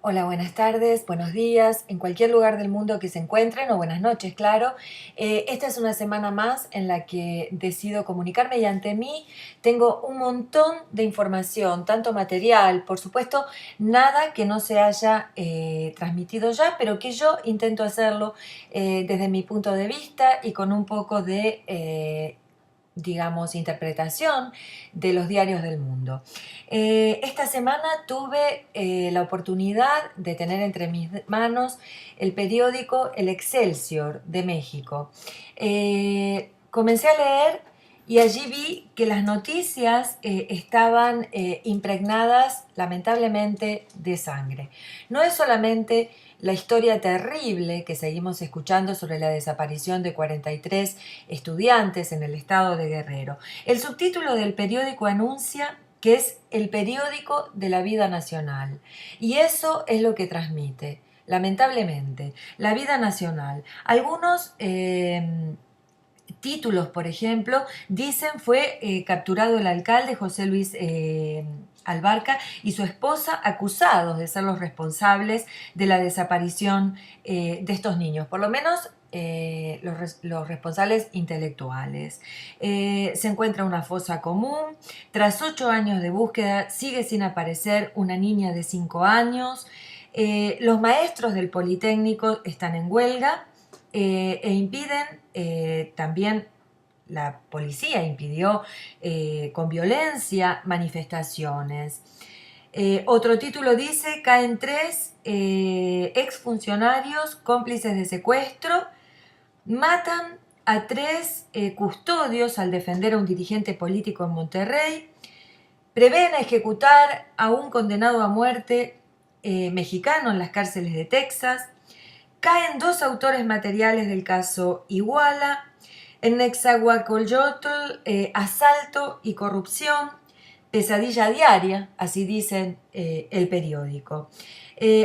Hola, buenas tardes, buenos días, en cualquier lugar del mundo que se encuentren, o buenas noches, claro. Esta es una semana más en la que decido comunicarme y ante mí tengo un montón de información, tanto material, por supuesto, nada que no se haya transmitido ya, pero que yo intento hacerlo desde mi punto de vista y con un poco de digamos, interpretación de los diarios del mundo. Esta semana tuve la oportunidad de tener entre mis manos el periódico El Excelsior de México. Comencé a leer y allí vi que las noticias estaban impregnadas lamentablemente de sangre. No es solamente la historia terrible que seguimos escuchando sobre la desaparición de 43 estudiantes en el estado de Guerrero. El subtítulo del periódico anuncia que es el periódico de la vida nacional. Y eso es lo que transmite, lamentablemente, la vida nacional. Algunos títulos, por ejemplo, dicen fue capturado el alcalde José Luis Albarca y su esposa acusados de ser los responsables de la desaparición de estos niños, por lo menos los responsables intelectuales. Se encuentra una fosa común. Tras 8 años de búsqueda sigue sin aparecer una niña de 5 años. Los maestros del Politécnico están en huelga e impiden también la policía impidió con violencia manifestaciones. Otro título dice, caen 3 exfuncionarios cómplices de secuestro, matan a 3 custodios al defender a un dirigente político en Monterrey, prevén ejecutar a un condenado a muerte mexicano en las cárceles de Texas, caen 2 autores materiales del caso Iguala, en Nezahualcóyotl, asalto y corrupción, pesadilla diaria, así dicen el periódico.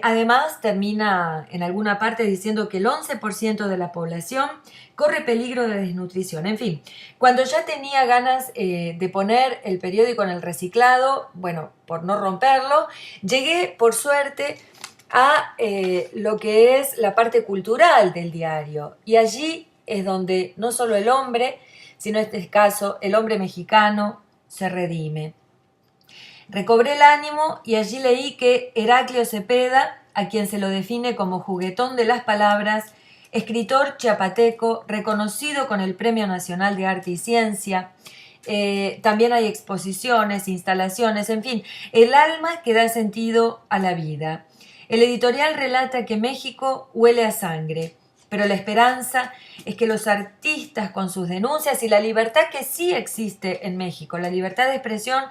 Además, termina en alguna parte diciendo que el 11% de la población corre peligro de desnutrición. En fin, cuando ya tenía ganas de poner el periódico en el reciclado, bueno, por no romperlo, llegué por suerte a lo que es la parte cultural del diario. Y allí es donde no solo el hombre, sino en este caso el hombre mexicano se redime. Recobré el ánimo y allí leí que Heraclio Cepeda, a quien se lo define como juguetón de las palabras, escritor chiapateco reconocido con el Premio Nacional de Arte y Ciencia, también hay exposiciones, instalaciones, en fin, el alma que da sentido a la vida. El editorial relata que México huele a sangre, pero la esperanza es que los artistas con sus denuncias y la libertad que sí existe en México, la libertad de expresión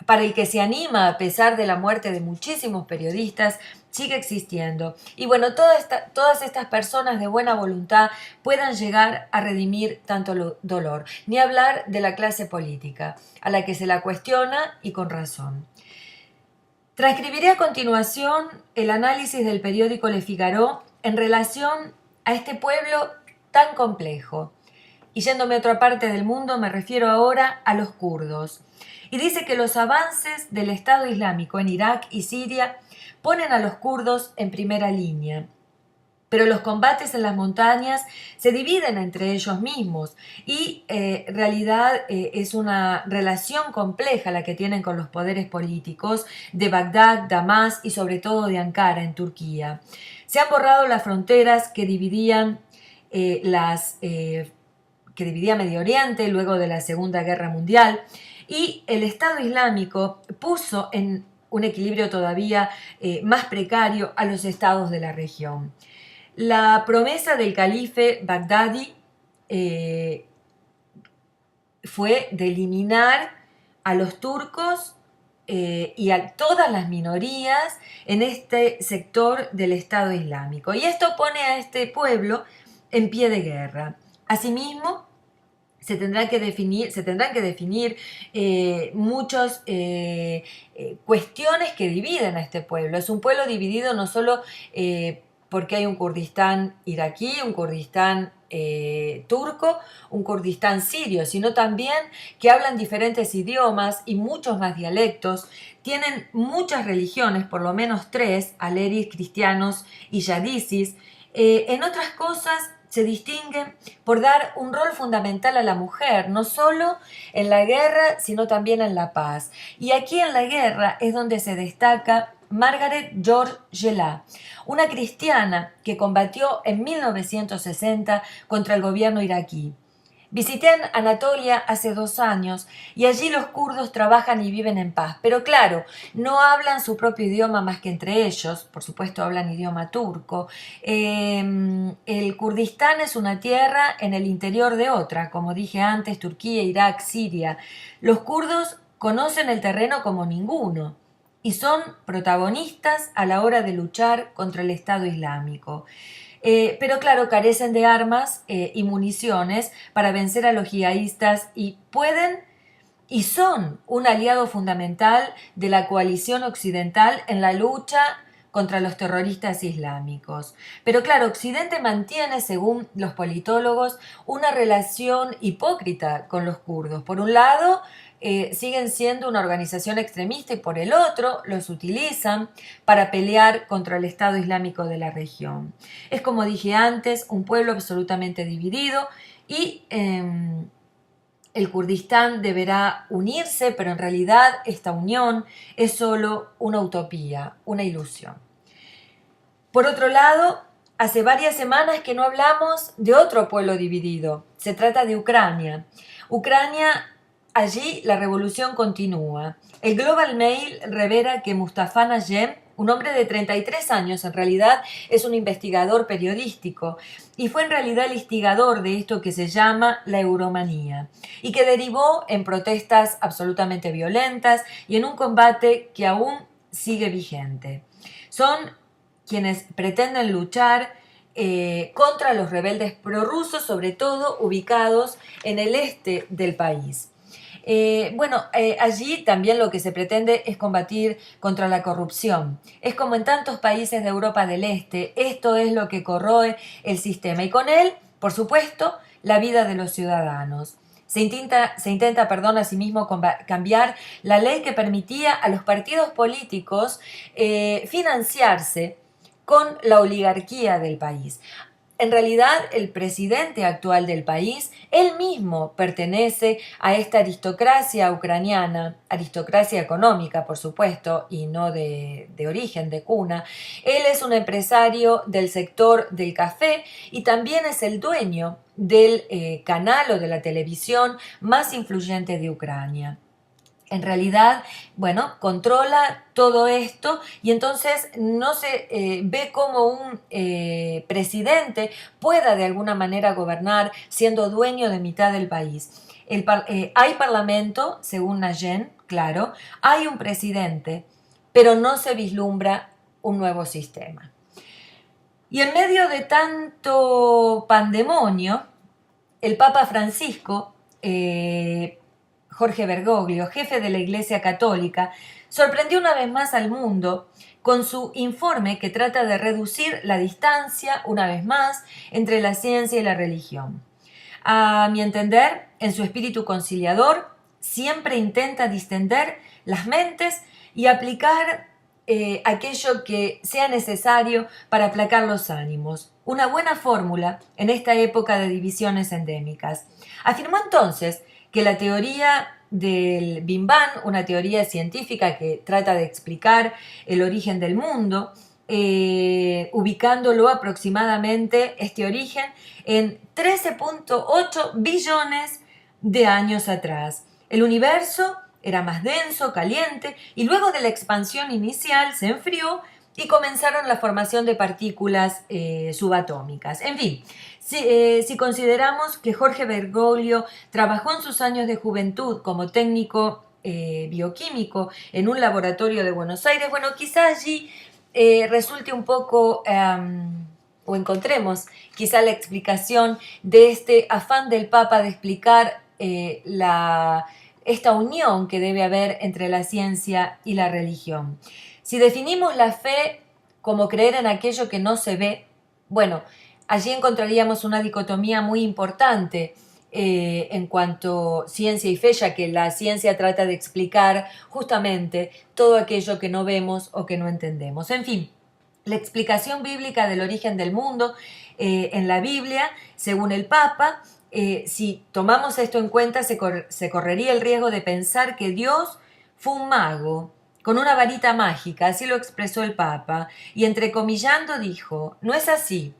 para el que se anima a pesar de la muerte de muchísimos periodistas, sigue existiendo. Y bueno, todas estas personas de buena voluntad puedan llegar a redimir tanto dolor. Ni hablar de la clase política, a la que se la cuestiona y con razón. Transcribiré a continuación el análisis del periódico Le Figaro en relación a este pueblo tan complejo. Y yéndome a otra parte del mundo, me refiero ahora a los kurdos. Y dice que los avances del Estado Islámico en Irak y Siria ponen a los kurdos en primera línea. Pero los combates en las montañas se dividen entre ellos mismos y en realidad es una relación compleja la que tienen con los poderes políticos de Bagdad, Damas y sobre todo de Ankara en Turquía. Se han borrado las fronteras que dividían que dividía Medio Oriente luego de la Segunda Guerra Mundial, y el Estado Islámico puso en un equilibrio todavía más precario a los estados de la región. La promesa del calife Bagdadi fue de eliminar a los turcos y a todas las minorías en este sector del Estado Islámico. Y esto pone a este pueblo en pie de guerra. Asimismo, se tendrán que definir muchas cuestiones que dividen a este pueblo. Es un pueblo dividido no solo porque hay un Kurdistán iraquí, un Kurdistán turco, un Kurdistán sirio, sino también que hablan diferentes idiomas y muchos más dialectos, tienen muchas religiones, por lo menos 3, aleris, cristianos y yadisis. En otras cosas se distinguen por dar un rol fundamental a la mujer, no solo en la guerra, sino también en la paz. Y aquí en la guerra es donde se destaca Margaret George Gela, una cristiana que combatió en 1960 contra el gobierno iraquí. Visité Anatolia hace 2 años y allí los kurdos trabajan y viven en paz. Pero claro, no hablan su propio idioma más que entre ellos. Por supuesto hablan idioma turco. El Kurdistán es una tierra en el interior de otra, como dije antes, Turquía, Irak, Siria. Los kurdos conocen el terreno como ninguno y son protagonistas a la hora de luchar contra el Estado Islámico. Pero claro, carecen de armas y municiones para vencer a los yihadistas y pueden y son un aliado fundamental de la coalición occidental en la lucha contra los terroristas islámicos. Pero claro, Occidente mantiene, según los politólogos, una relación hipócrita con los kurdos. Por un lado, siguen siendo una organización extremista y por el otro los utilizan para pelear contra el Estado Islámico de la región. Es, como dije antes, un pueblo absolutamente dividido y el Kurdistán deberá unirse, pero en realidad esta unión es solo una utopía, una ilusión. Por otro lado, hace varias semanas que no hablamos de otro pueblo dividido. Se trata de Ucrania. Allí la revolución continúa. El Global Mail revela que Mustafa Najem, un hombre de 33 años, en realidad es un investigador periodístico y fue en realidad el instigador de esto que se llama la euromanía y que derivó en protestas absolutamente violentas y en un combate que aún sigue vigente. Son quienes pretenden luchar contra los rebeldes prorrusos, sobre todo ubicados en el este del país. Allí también lo que se pretende es combatir contra la corrupción. Es como en tantos países de Europa del Este, esto es lo que corroe el sistema y con él, por supuesto, la vida de los ciudadanos. Se intenta asimismo cambiar la ley que permitía a los partidos políticos financiarse con la oligarquía del país. En realidad, el presidente actual del país, él mismo pertenece a esta aristocracia ucraniana, aristocracia económica, por supuesto, y no de origen, de cuna. Él es un empresario del sector del café y también es el dueño del canal o de la televisión más influyente de Ucrania. En realidad, controla todo esto y entonces no se ve cómo un presidente pueda de alguna manera gobernar siendo dueño de mitad del país. Hay parlamento, según Najem, claro, hay un presidente, pero no se vislumbra un nuevo sistema. Y en medio de tanto pandemonio, el Papa Francisco, Jorge Bergoglio, jefe de la Iglesia Católica, sorprendió una vez más al mundo con su informe que trata de reducir la distancia, una vez más, entre la ciencia y la religión. A mi entender, en su espíritu conciliador, siempre intenta distender las mentes y aplicar aquello que sea necesario para aplacar los ánimos. Una buena fórmula en esta época de divisiones endémicas. Afirmó entonces que la teoría del Big Bang, una teoría científica que trata de explicar el origen del mundo, ubicándolo aproximadamente, este origen, en 13.8 billones de años atrás. El universo era más denso, caliente, y luego de la expansión inicial se enfrió y comenzaron la formación de partículas subatómicas. En fin, si consideramos que Jorge Bergoglio trabajó en sus años de juventud como técnico bioquímico en un laboratorio de Buenos Aires, quizás allí resulte un poco, o encontremos quizá la explicación de este afán del Papa de explicar esta unión que debe haber entre la ciencia y la religión. Si definimos la fe como creer en aquello que no se ve, allí encontraríamos una dicotomía muy importante en cuanto a ciencia y fe, ya que la ciencia trata de explicar justamente todo aquello que no vemos o que no entendemos. En fin, la explicación bíblica del origen del mundo en la Biblia, según el Papa, si tomamos esto en cuenta, se correría el riesgo de pensar que Dios fue un mago con una varita mágica, así lo expresó el Papa, y entrecomillando dijo, no es así.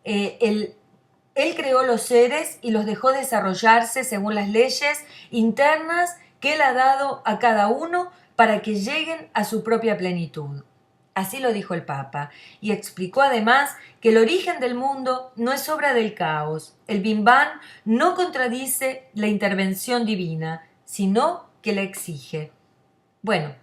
Él creó los seres y los dejó desarrollarse según las leyes internas que Él ha dado a cada uno para que lleguen a su propia plenitud. Así lo dijo el Papa, y explicó además que el origen del mundo no es obra del caos. El Big Bang no contradice la intervención divina, sino que la exige. Bueno,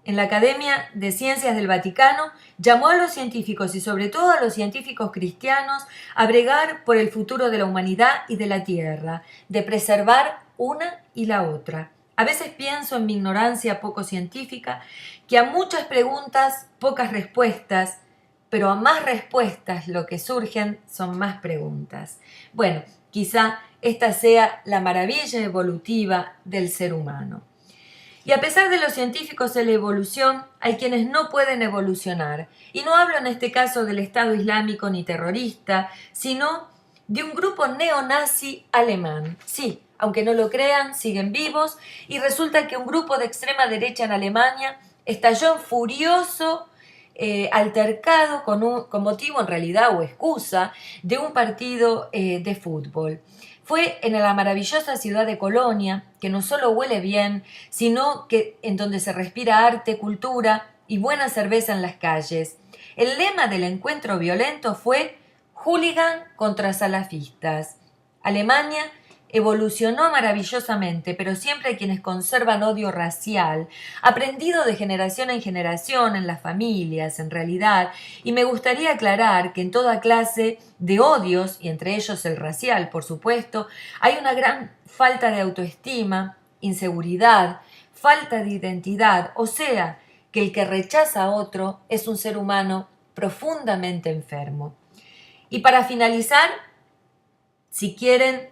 en la Academia de Ciencias del Vaticano llamó a los científicos y sobre todo a los científicos cristianos a bregar por el futuro de la humanidad y de la Tierra, de preservar una y la otra. A veces pienso en mi ignorancia poco científica que a muchas preguntas pocas respuestas, pero a más respuestas lo que surgen son más preguntas. Bueno, quizá esta sea la maravilla evolutiva del ser humano. Y a pesar de los científicos en la evolución, hay quienes no pueden evolucionar. Y no hablo en este caso del Estado Islámico ni terrorista, sino de un grupo neonazi alemán. Sí, aunque no lo crean, siguen vivos y resulta que un grupo de extrema derecha en Alemania estalló en furioso altercado con motivo en realidad o excusa de un partido de fútbol. Fue en la maravillosa ciudad de Colonia, que no solo huele bien, sino que en donde se respira arte, cultura y buena cerveza en las calles. El lema del encuentro violento fue hooligan contra salafistas. Alemania evolucionó maravillosamente, pero siempre hay quienes conservan odio racial, aprendido de generación en generación en las familias, en realidad, y me gustaría aclarar que en toda clase de odios, y entre ellos el racial, por supuesto, hay una gran falta de autoestima, inseguridad, falta de identidad, o sea, que el que rechaza a otro es un ser humano profundamente enfermo. Y para finalizar, si quieren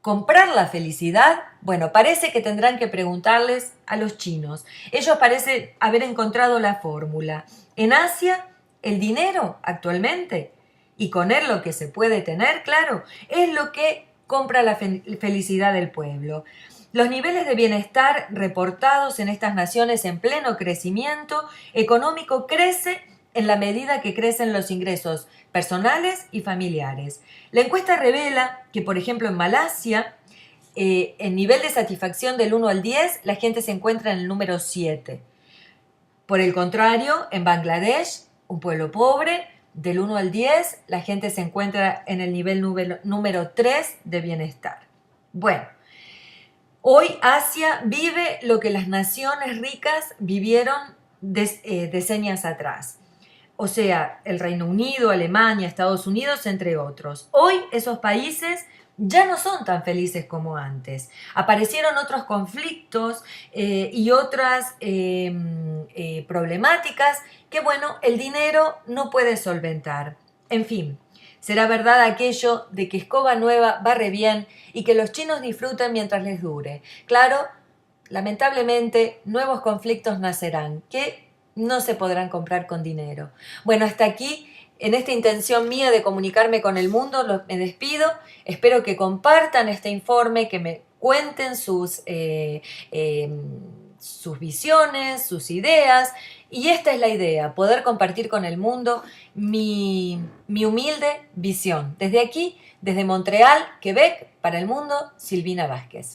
comprar la felicidad, bueno, parece que tendrán que preguntarles a los chinos. Ellos parecen haber encontrado la fórmula. En Asia, el dinero actualmente, y con él lo que se puede tener, claro, es lo que compra la felicidad del pueblo. Los niveles de bienestar reportados en estas naciones en pleno crecimiento económico crece en la medida que crecen los ingresos personales y familiares. La encuesta revela que, por ejemplo, en Malasia, el nivel de satisfacción del 1 al 10, la gente se encuentra en el número 7. Por el contrario, en Bangladesh, un pueblo pobre, del 1 al 10, la gente se encuentra en el nivel número 3 de bienestar. Bueno, hoy Asia vive lo que las naciones ricas vivieron decenios atrás. O sea, el Reino Unido, Alemania, Estados Unidos, entre otros. Hoy esos países ya no son tan felices como antes. Aparecieron otros conflictos y otras problemáticas que, bueno, el dinero no puede solventar. En fin, será verdad aquello de que escoba nueva barre bien y que los chinos disfruten mientras les dure. Claro, lamentablemente, nuevos conflictos nacerán, que no se podrán comprar con dinero. Bueno, hasta aquí, en esta intención mía de comunicarme con el mundo, me despido. Espero que compartan este informe, que me cuenten sus visiones, sus ideas. Y esta es la idea, poder compartir con el mundo mi humilde visión. Desde aquí, desde Montreal, Quebec, para el mundo, Silvina Vázquez.